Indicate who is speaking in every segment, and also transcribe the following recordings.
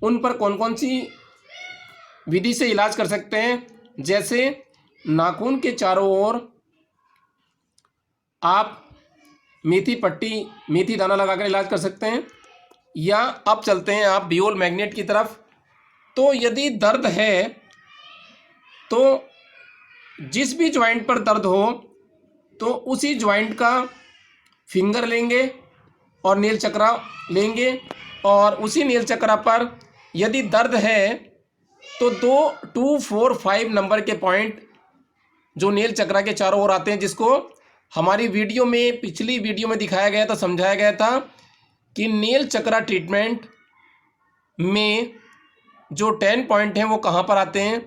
Speaker 1: उन पर कौन कौन सी विधि से इलाज कर सकते हैं। जैसे नाखून के चारों ओर आप मेथी पट्टी, मेथी दाना लगाकर इलाज कर सकते हैं, या अब चलते हैं आप बियोल मैग्नेट की तरफ। तो यदि दर्द है तो जिस भी जॉइंट पर दर्द हो तो उसी जॉइंट का फिंगर लेंगे और नील चक्रा लेंगे, और उसी नील चक्रा पर यदि दर्द है तो 2, 4, 5 नंबर के पॉइंट जो नील चक्रा के चारों ओर आते हैं, जिसको हमारी वीडियो में, पिछली वीडियो में दिखाया गया था, समझाया गया था कि नील चक्रा ट्रीटमेंट में जो 10 पॉइंट हैं वो कहाँ पर आते हैं।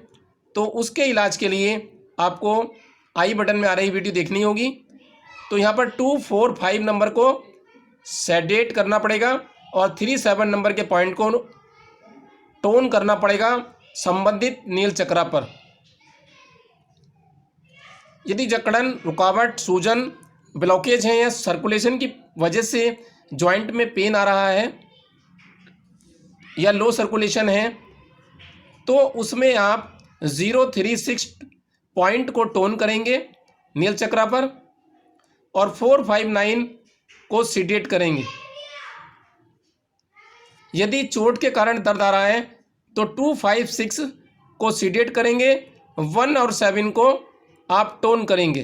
Speaker 1: तो उसके इलाज के लिए आपको आई बटन में आ रही वीडियो देखनी होगी। तो यहाँ पर 2, 4, 5 नंबर को सेडेट करना पड़ेगा और 3, 7 नंबर के पॉइंट को टोन करना पड़ेगा संबंधित नील चक्रा पर। यदि जकड़न, रुकावट, सूजन, ब्लॉकेज है या सर्कुलेशन की वजह से जॉइंट में पेन आ रहा है या लो सर्कुलेशन है, तो उसमें आप 0, 3, 6 पॉइंट को टोन करेंगे नील चक्रा पर और 4, 5, 9 को सीडेट करेंगे। यदि चोट के कारण दर्द आ रहा है तो 2, 5, 6 को सीडेट करेंगे, 1 और 7 को आप टोन करेंगे।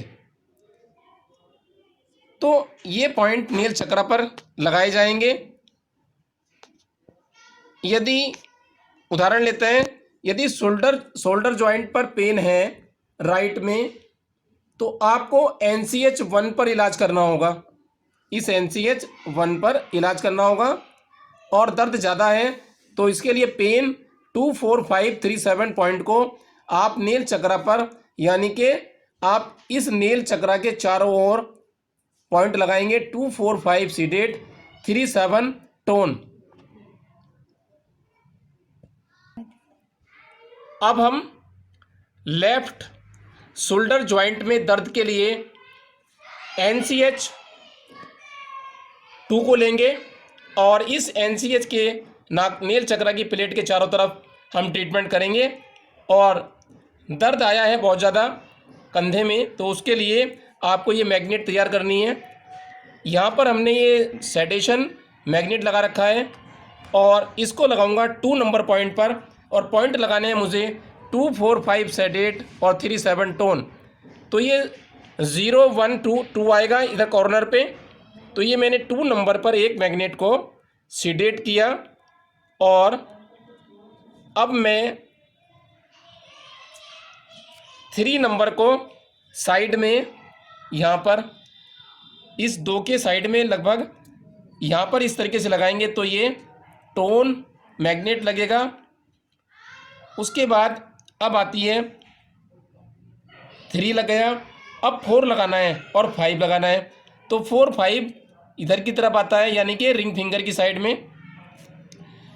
Speaker 1: तो ये पॉइंट नील चक्रा पर लगाए जाएंगे। यदि उदाहरण लेते हैं, यदि शोल्डर जॉइंट पर पेन है राइट में, तो आपको NCH 1 पर इलाज करना होगा। इस NCH 1 पर इलाज करना होगा। और दर्द ज़्यादा है तो इसके लिए पेन 2, 4, 5, 3, 7 पॉइंट को आप नील चक्रा पर, यानी कि आप इस नील चक्रा के चारों ओर पॉइंट लगाएंगे। 2, 4, 5 सीडेट, 3, 7 टोन। अब हम लेफ्ट शोल्डर जॉइंट में दर्द के लिए NCH 2 को लेंगे और इस NCH के नील चक्रा की प्लेट के चारों तरफ हम ट्रीटमेंट करेंगे। और दर्द आया है बहुत ज़्यादा कंधे में, तो उसके लिए आपको ये मैग्नेट तैयार करनी है। यहाँ पर हमने ये सेडेशन मैग्नेट लगा रखा है और इसको लगाऊंगा 2 नंबर पॉइंट पर, और पॉइंट लगाने हैं मुझे 2, 4, 5 सेडेट और 3, 7 टोन। तो ये 0, 1, 2, 2 आएगा इधर कॉर्नर पे। तो ये मैंने 2 नंबर पर एक मैग्नेट को सीडेट किया और अब मैं 3 नंबर को साइड में, यहाँ पर इस 2 के साइड में लगभग यहाँ पर इस तरीके से लगाएंगे तो ये टोन मैग्नेट लगेगा। उसके बाद अब आती है 3 लग गया, अब 4 लगाना है और 5 लगाना है। तो 4, 5 इधर की तरफ आता है, यानी कि रिंग फिंगर की साइड में।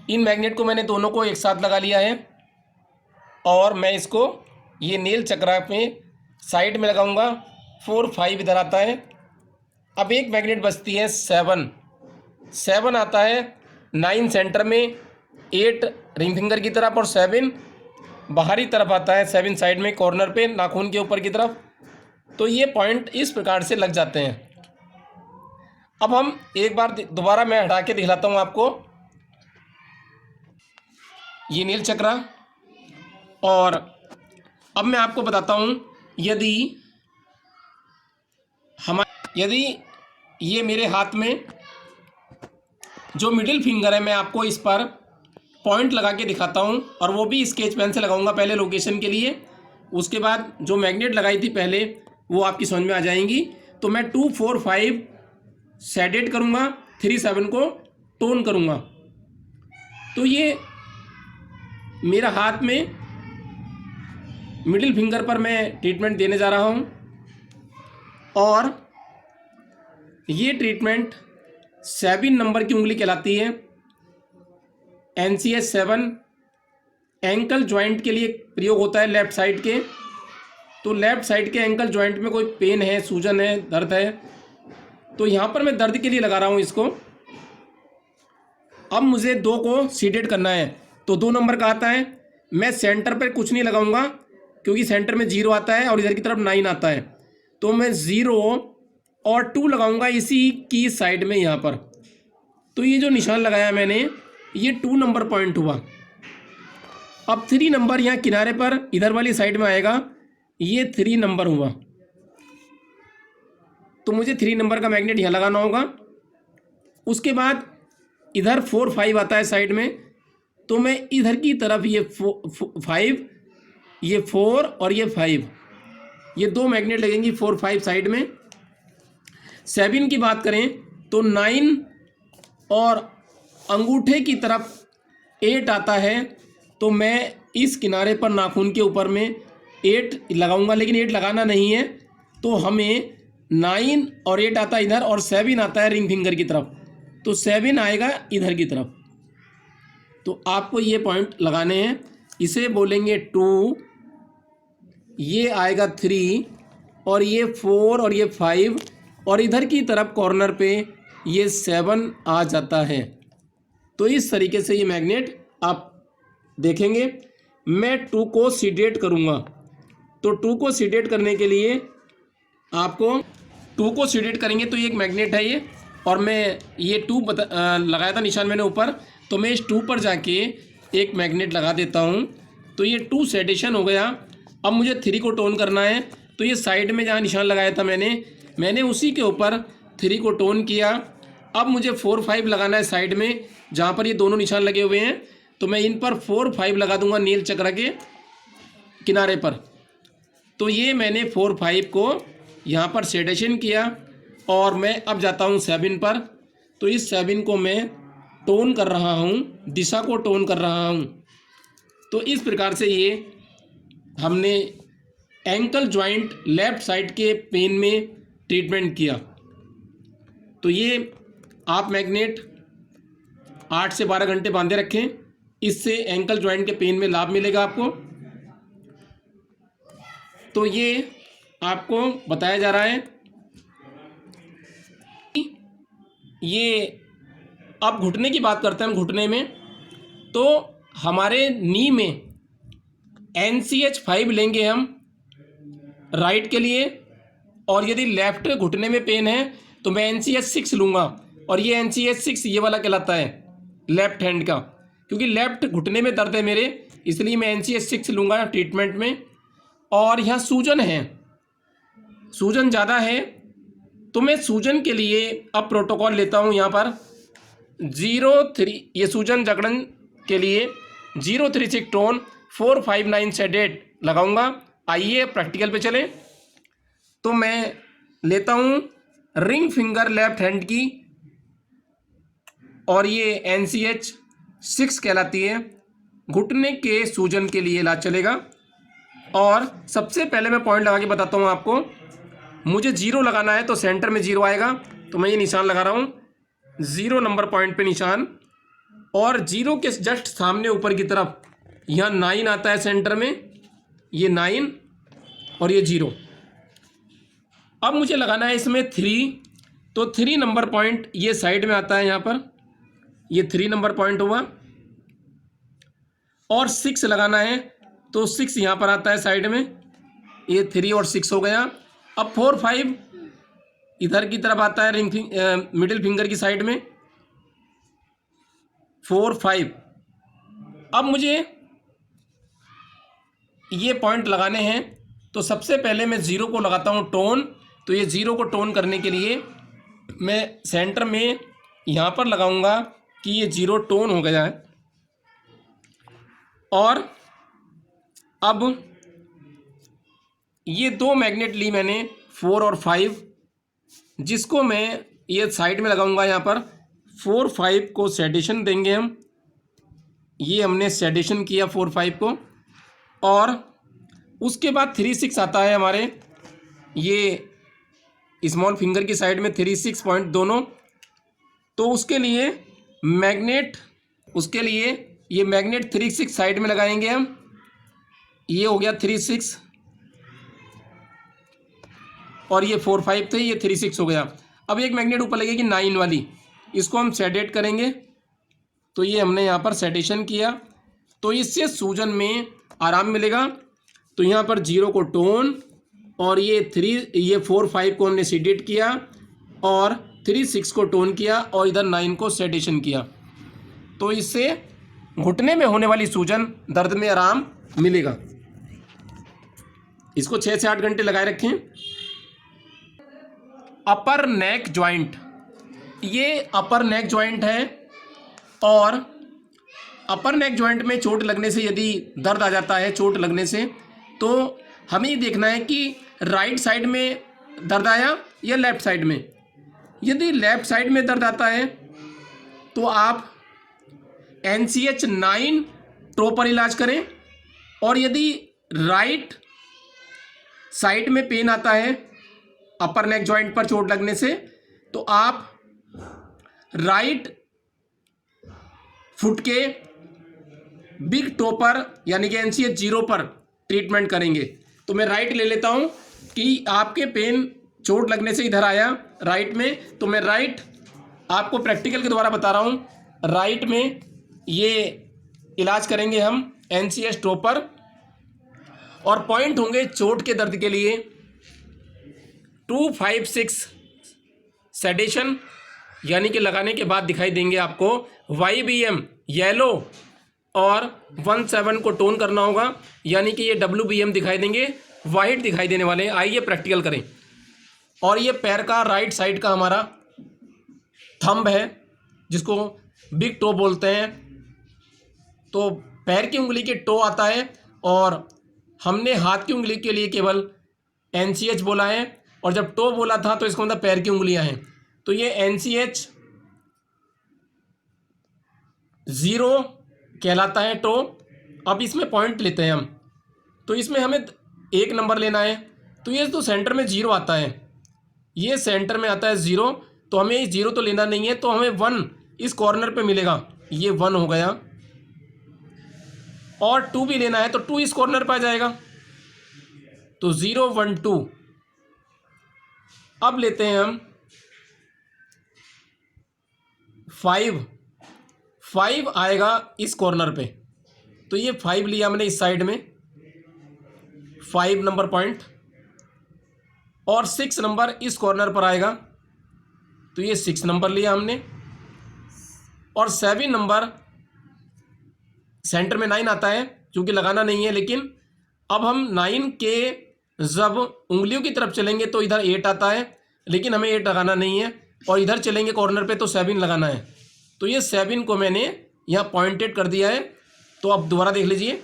Speaker 1: इन मैग्नेट को मैंने दोनों को एक साथ लगा लिया है और मैं इसको ये नील चक्रा में साइड में लगाऊंगा। 4, 5 इधर आता है। अब एक मैग्नेट बचती है 7 आता है 9 सेंटर में, 8 रिंग फिंगर की तरफ और 7 बाहरी तरफ आता है, 7 साइड में कॉर्नर पे नाखून के ऊपर की तरफ। तो ये पॉइंट इस प्रकार से लग जाते हैं। अब हम एक बार दोबारा मैं हटा के दिखलाता हूँ आपको ये नील चक्रा। और अब मैं आपको बताता हूँ, यदि ये मेरे हाथ में जो मिडिल फिंगर है, मैं आपको इस पर पॉइंट लगा के दिखाता हूँ, और वो भी स्केच पेन से लगाऊंगा पहले लोकेशन के लिए। उसके बाद जो मैग्नेट लगाई थी पहले वो आपकी समझ में आ जाएंगी। तो मैं 2, 4, 5 सेडेट करूँगा, 3, 7 को टोन करूँगा। तो ये मेरा हाथ में मिडिल फिंगर पर मैं ट्रीटमेंट देने जा रहा हूँ, और ये ट्रीटमेंट 7 नंबर की उंगली कहलाती है। NCH 7 एंकल जॉइंट के लिए प्रयोग होता है लेफ़्ट साइड के। तो लेफ़्ट साइड के एंकल जॉइंट में कोई पेन है, सूजन है, दर्द है, तो यहाँ पर मैं दर्द के लिए लगा रहा हूँ इसको। अब मुझे 2 को सीडेट करना है, तो 2 नंबर का आता है। मैं सेंटर पर कुछ नहीं लगाऊंगा क्योंकि सेंटर में 0 आता है और इधर की तरफ 9 आता है, तो मैं 0 और 2 लगाऊंगा इसी की साइड में यहाँ पर। तो ये जो निशान लगाया मैंने, ये 2 नंबर पॉइंट हुआ। अब 3 नंबर यहाँ किनारे पर इधर वाली साइड में आएगा, ये 3 नंबर हुआ। तो मुझे 3 नंबर का मैग्नेट यहाँ लगाना होगा। उसके बाद इधर 4 5 आता है साइड में, तो मैं इधर की तरफ ये 5, ये 4 और ये 5, ये 2 मैग्नेट लगेंगी 4 5 साइड में। 7 की बात करें तो 9 और अंगूठे की तरफ 8 आता है, तो मैं इस किनारे पर नाखून के ऊपर में 8 लगाऊंगा, लेकिन 8 लगाना नहीं है। तो हमें 9 और 8 आता है इधर, और 7 आता है रिंग फिंगर की तरफ, तो 7 आएगा इधर की तरफ। तो आपको ये पॉइंट लगाने हैं, इसे बोलेंगे 2, ये आएगा 3 और ये 4 और ये 5, और इधर की तरफ कॉर्नर पे ये 7 आ जाता है। तो इस तरीके से ये मैग्नेट आप देखेंगे। मैं 2 को सीडेट करूँगा, तो 2 को सीडेट करने के लिए आपको 2 को सीडेट करेंगे। तो ये एक मैग्नेट है ये, और मैं ये 2 लगाया था निशान मैंने ऊपर, तो मैं इस 2 पर जाके एक मैग्नेट लगा देता हूँ। तो ये 2 सेडेशन हो गया। अब मुझे 3 को टोन करना है, तो ये साइड में जहाँ निशान लगाया था मैंने उसी के ऊपर 3 को टोन किया। अब मुझे 4 5 लगाना है साइड में, जहाँ पर ये दोनों निशान लगे हुए हैं, तो मैं इन पर 4 5 लगा दूंगा नील चक्र के किनारे पर। तो ये मैंने 4 5 को यहाँ पर सेडेशन किया, और मैं अब जाता हूँ 7 पर। तो इस 7 को मैं टोन कर रहा हूँ, दिशा को टोन कर रहा हूँ। तो इस प्रकार से ये हमने एंकल जॉइंट लेफ्ट साइड के पेन में ट्रीटमेंट किया। तो ये आप मैग्नेट 8 से 12 घंटे बांधे रखें, इससे एंकल जॉइंट के पेन में लाभ मिलेगा आपको। तो ये आपको बताया जा रहा है। ये अब घुटने की बात करते हैं हम। घुटने में तो हमारे नी में NCH 5 लेंगे हम राइट के लिए, और यदि लेफ्ट घुटने में पेन है तो मैं NCH 6 लूँगा, और ये NCH 6 ये वाला कहलाता है लेफ्ट हैंड का, क्योंकि लेफ्ट घुटने में दर्द है मेरे, इसलिए मैं NCH 6 लूँगा ट्रीटमेंट में। और यहाँ सूजन है, सूजन ज़्यादा है, तो मैं सूजन के लिए अब प्रोटोकॉल लेता हूँ यहाँ पर 0-3, ये सूजन जकड़न के लिए 0-3-6 टोन 4-5-9 सेडेट लगाऊंगा। आइए प्रैक्टिकल पे चलें। तो मैं लेता हूँ रिंग फिंगर लेफ्ट हैंड की, और ये NCH 6 कहलाती है। घुटने के सूजन के लिए इलाज चलेगा। और सबसे पहले मैं पॉइंट लगा के बताता हूँ आपको। मुझे 0 लगाना है, तो सेंटर में 0 आएगा, तो मैं ये निशान लगा रहा हूँ 0 नंबर पॉइंट पे निशान, और 0 के जस्ट सामने ऊपर की तरफ यहाँ 9 आता है सेंटर में, ये 9 और ये 0। अब मुझे लगाना है इसमें 3, तो 3 नंबर पॉइंट ये साइड में आता है, यहाँ पर ये 3 नंबर पॉइंट हुआ। और 6 लगाना है, तो 6 यहाँ पर आता है साइड में, ये 3 और 6 हो गया। अब 4 5 इधर की तरफ आता है मिडिल फिंगर की साइड में, 4 5। अब मुझे ये पॉइंट लगाने हैं, तो सबसे पहले मैं 0 को लगाता हूँ टोन। तो ये 0 को टोन करने के लिए मैं सेंटर में यहाँ पर लगाऊंगा कि ये 0 टोन हो गया है। और अब ये 2 मैग्नेट ली मैंने 4 और 5, जिसको मैं ये साइड में लगाऊंगा यहाँ पर। 4 5 को सेडेशन देंगे हम, ये हमने सेडेशन किया 4 5 को। और उसके बाद 3 6 आता है हमारे, ये स्मॉल फिंगर की साइड में 3 6 पॉइंट दोनों। तो उसके लिए मैग्नेट, उसके लिए ये मैग्नेट 3 6 साइड में लगाएंगे हम। ये हो गया 3 6, और ये 4 5 थे, ये 3 6 हो गया। अब एक मैग्नेट ऊपर लगेगी 9 वाली, इसको हम सेडेट करेंगे। तो ये हमने यहाँ पर सेडेशन किया। तो इससे सूजन में आराम मिलेगा। तो यहाँ पर 0 को टोन और ये 4 5 को हमने सीडेट किया और 3 6 को टोन किया और इधर 9 को सेडेशन किया। तो इससे घुटने में होने वाली सूजन दर्द में आराम मिलेगा। इसको 6 से 8 घंटे लगाए रखें। अपर नेक जॉइंट, ये अपर नेक जॉइंट है और अपर नेक जॉइंट में चोट लगने से यदि दर्द आ जाता है, चोट लगने से, तो हमें ये देखना है कि राइट साइड में दर्द आया या लेफ्ट साइड में। यदि लेफ्ट साइड में दर्द आता है तो आप NCH 9 टो पर इलाज करें, और यदि राइट साइड में पेन आता है अपर नेक जॉइंट पर चोट लगने से, तो आप राइट फुट के बिग टो पर यानी कि NCH 0 पर ट्रीटमेंट करेंगे। तो मैं राइट ले लेता हूं कि आपके पेन चोट लगने से इधर आया राइट में, तो मैं राइट आपको प्रैक्टिकल के द्वारा बता रहा हूं। राइट में ये इलाज करेंगे हम NCH टो पर, और पॉइंट होंगे चोट के दर्द के लिए 2 5 6 सेडेशन, यानी कि लगाने के बाद दिखाई देंगे आपको YBM येलो, और 1 7 को टोन करना होगा, यानी कि ये WBM दिखाई देंगे, वाइट दिखाई देने वाले हैं। आइए प्रैक्टिकल करें। और ये पैर का राइट साइड का हमारा थंब है जिसको बिग टो बोलते हैं। तो पैर की उंगली के टो आता है और हमने हाथ की उंगली के लिए केवल NCH बोला है, और जब टो बोला था तो इसका मतलब पैर की उंगलियां हैं। तो ये NCH 0 कहलाता है टो। अब इसमें पॉइंट लेते हैं हम, तो इसमें हमें 1 नंबर लेना है। तो ये तो सेंटर में 0 आता है, ये सेंटर में आता है 0, तो हमें ये 0 तो लेना नहीं है, तो हमें 1 इस कॉर्नर पे मिलेगा, ये 1 हो गया। और 2 भी लेना है तो 2 इस कॉर्नर पर आ जाएगा, तो 0 1 2। अब लेते हैं हम 5 आएगा इस कॉर्नर पे, तो ये 5 लिया हमने इस साइड में, 5 नंबर पॉइंट। और 6 नंबर इस कॉर्नर पर आएगा, तो ये 6 नंबर लिया हमने। और 7 नंबर सेंटर में 9 आता है, क्योंकि लगाना नहीं है, लेकिन अब हम 9 के जब उंगलियों की तरफ चलेंगे तो इधर 8 आता है, लेकिन हमें 8 लगाना नहीं है, और इधर चलेंगे कॉर्नर पे तो 7 लगाना है। तो ये 7 को मैंने यहाँ पॉइंटेड कर दिया है। तो अब दोबारा देख लीजिए,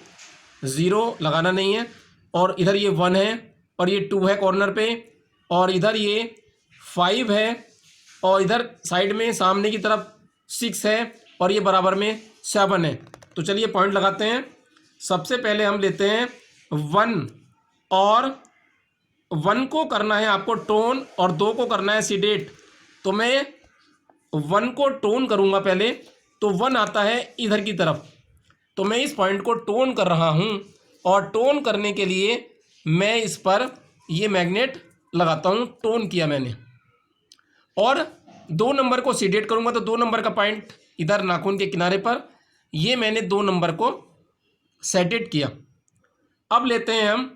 Speaker 1: 0 लगाना नहीं है, और इधर ये 1 है, और ये 2 है कॉर्नर पे, और इधर ये 5 है, और इधर साइड में सामने की तरफ 6 है, और ये बराबर में 7 है। तो चलिए पॉइंट लगाते हैं। सबसे पहले हम लेते हैं 1, और 1 को करना है आपको टोन और 2 को करना है सीडेट। तो मैं 1 को टोन करूँगा पहले, तो 1 आता है इधर की तरफ, तो मैं इस पॉइंट को टोन कर रहा हूँ, और टोन करने के लिए मैं इस पर ये मैग्नेट लगाता हूँ, टोन किया मैंने। और 2 नंबर को सीडेट करूँगा, तो 2 नंबर का पॉइंट इधर नाखून के किनारे पर, ये मैंने 2 नंबर को सेडेट किया। अब लेते हैं हम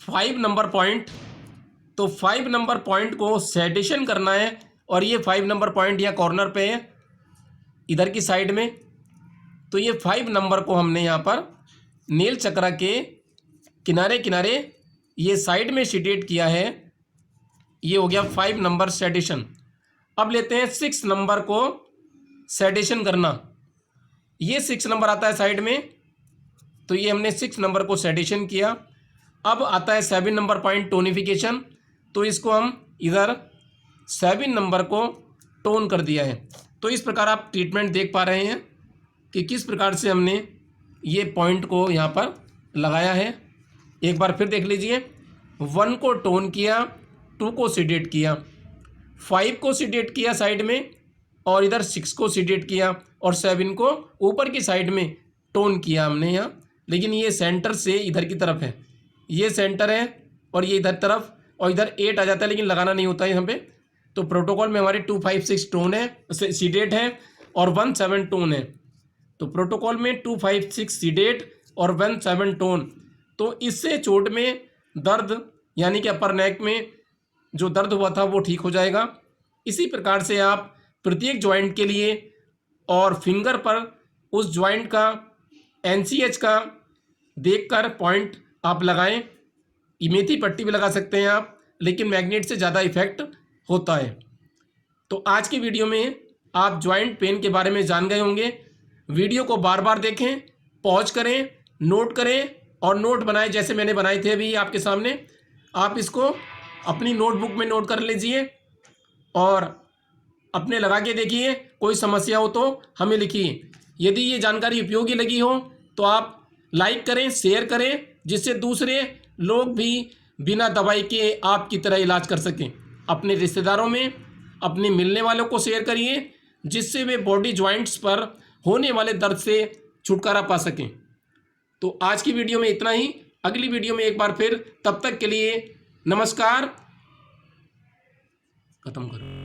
Speaker 1: 5 नंबर पॉइंट, तो 5 नंबर पॉइंट को सेडेशन करना है, और ये 5 नंबर पॉइंट यहाँ कॉर्नर पे है इधर की साइड में। तो ये 5 नंबर को हमने यहाँ पर नील चक्रा के किनारे किनारे ये साइड में सीडेट किया है, ये हो गया 5 नंबर सेडेशन। अब लेते हैं 6 नंबर को सेडेशन करना, ये 6 नंबर आता है साइड में, तो ये हमने 6 नंबर को सेडेशन किया। अब आता है 7 नंबर पॉइंट टोनिफिकेशन, तो इसको हम इधर 7 नंबर को टोन कर दिया है। तो इस प्रकार आप ट्रीटमेंट देख पा रहे हैं कि किस प्रकार से हमने ये पॉइंट को यहाँ पर लगाया है। एक बार फिर देख लीजिए, 1 को टोन किया, 2 को सीडेट किया, 5 को सीडेट किया साइड में, और इधर 6 को सीडेट किया, और 7 को ऊपर की साइड में टोन किया हमने यहाँ। लेकिन ये सेंटर से इधर की तरफ है, ये सेंटर है, और ये इधर तरफ, और इधर 8 आ जाता है, लेकिन लगाना नहीं होता है यहाँ पे। तो प्रोटोकॉल में हमारे 2 5 6 टोन है, सीडेट है, और 1 7 टोन है। तो प्रोटोकॉल में 256 सीडेट और 17 टोन। तो इससे चोट में दर्द यानी कि अपर नेक में जो दर्द हुआ था वो ठीक हो जाएगा। इसी प्रकार से आप प्रत्येक जॉइंट के लिए और फिंगर पर उस जॉइंट का NCH का देखकर पॉइंट आप लगाएं। मेथी पट्टी भी लगा सकते हैं आप, लेकिन मैग्नेट से ज़्यादा इफेक्ट होता है। तो आज की वीडियो में आप जॉइंट पेन के बारे में जान गए होंगे। वीडियो को बार बार देखें, पॉज करें, नोट करें और नोट बनाएं जैसे मैंने बनाए थे अभी आपके सामने। आप इसको अपनी नोटबुक में नोट कर लीजिए और अपने लगा के देखिए। कोई समस्या हो तो हमें लिखिए। यदि ये जानकारी उपयोगी लगी हो तो आप लाइक करें, शेयर करें, जिससे दूसरे लोग भी बिना दवाई के आपकी तरह इलाज कर सकें। अपने रिश्तेदारों में, अपने मिलने वालों को शेयर करिए, जिससे वे बॉडी जॉइंट्स पर होने वाले दर्द से छुटकारा पा सकें। तो आज की वीडियो में इतना ही। अगली वीडियो में एक बार फिर, तब तक के लिए नमस्कार। खत्म करो।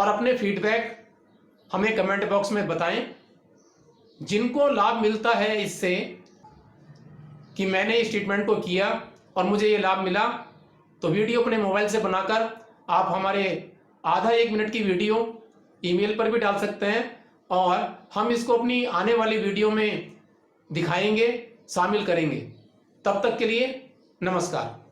Speaker 1: अपने फीडबैक हमें कमेंट बॉक्स में बताएं। जिनको लाभ मिलता है इससे कि मैंने इस ट्रीटमेंट को किया और मुझे ये लाभ मिला, तो वीडियो अपने मोबाइल से बनाकर आप हमारे आधा 1 मिनट की वीडियो ईमेल पर भी डाल सकते हैं और हम इसको अपनी आने वाली वीडियो में दिखाएंगे, शामिल करेंगे। तब तक के लिए नमस्कार।